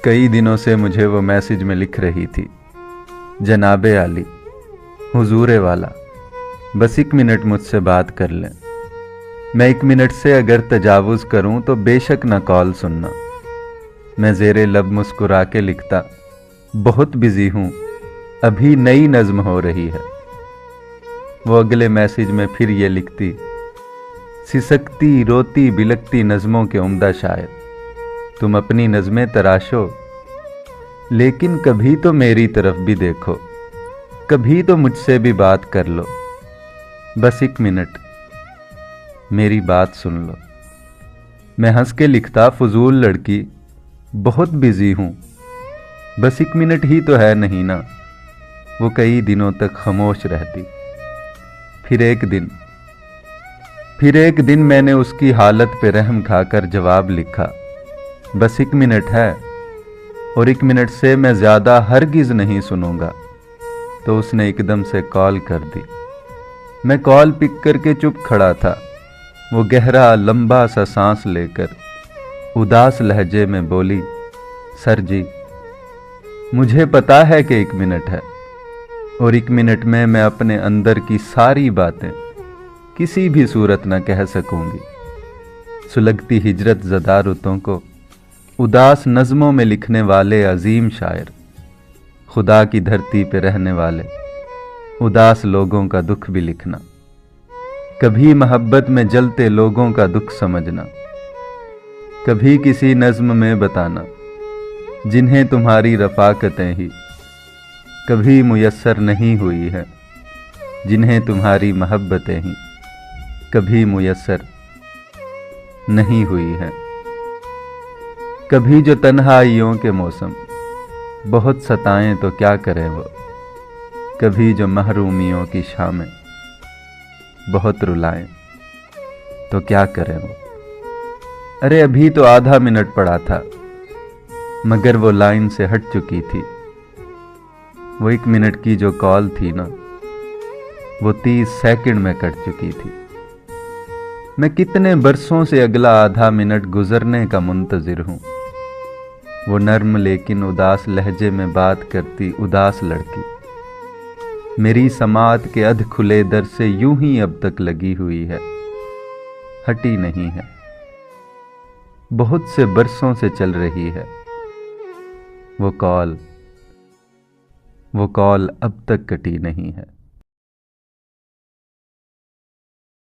कई दिनों से मुझे वो मैसेज में लिख रही थी, जनाबे आली, हुजूरे वाला, बस 1 मिनट मुझसे बात कर लें। मैं 1 मिनट से अगर तजावुज़ करूं तो बेशक न कॉल सुनना। मैं ज़ेरे लब मुस्कुरा के लिखता, बहुत बिज़ी हूं, अभी नई नज़्म हो रही है। वो अगले मैसेज में फिर ये लिखती, सिसकती रोती बिलकती नज़मों के उम्दा शायर, तुम अपनी नज़में तराशो, लेकिन कभी तो मेरी तरफ भी देखो, कभी तो मुझसे भी बात कर लो, बस 1 मिनट मेरी बात सुन लो। मैं हंस के लिखता, फजूल लड़की, बहुत बिजी हूं, बस 1 मिनट ही तो है नहीं ना। वो कई दिनों तक खामोश रहती। फिर एक दिन मैंने उसकी हालत पे रहम खाकर जवाब लिखा, बस 1 मिनट है और 1 मिनट से मैं ज़्यादा हरगिज़ नहीं सुनूंगा। तो उसने एकदम से कॉल कर दी। मैं कॉल पिक करके चुप खड़ा था। वो गहरा लंबा सा सांस लेकर उदास लहजे में बोली, सर जी, मुझे पता है कि 1 मिनट है और 1 मिनट में मैं अपने अंदर की सारी बातें किसी भी सूरत न कह सकूंगी। सुलगती हिजरत ज़दा रुतों को उदास नज़मों में लिखने वाले अजीम शायर, खुदा की धरती पे रहने वाले उदास लोगों का दुख भी लिखना, कभी मोहब्बत में जलते लोगों का दुख समझना, कभी किसी नज़्म में बताना जिन्हें तुम्हारी रफ़ाकतें ही कभी मुयस्सर नहीं हुई हैं, जिन्हें तुम्हारी मोहब्बतें ही कभी मुयस्सर नहीं हुई हैं। कभी जो तन्हाइयों के मौसम बहुत सताएं तो क्या करें वो, कभी जो महरूमियों की शामें बहुत रुलाएं तो क्या करें वो। अरे अभी तो आधा मिनट पड़ा था, मगर वो लाइन से हट चुकी थी। वो 1 मिनट की जो कॉल थी ना, वो 30 सेकंड में कट चुकी थी। मैं कितने बरसों से अगला आधा मिनट गुजरने का मुंतजिर हूं। वो नर्म लेकिन उदास लहजे में बात करती उदास लड़की मेरी समात के अध खुले दर से यूं ही अब तक लगी हुई है, हटी नहीं है। बहुत से बरसों से चल रही है वो कॉल अब तक कटी नहीं है।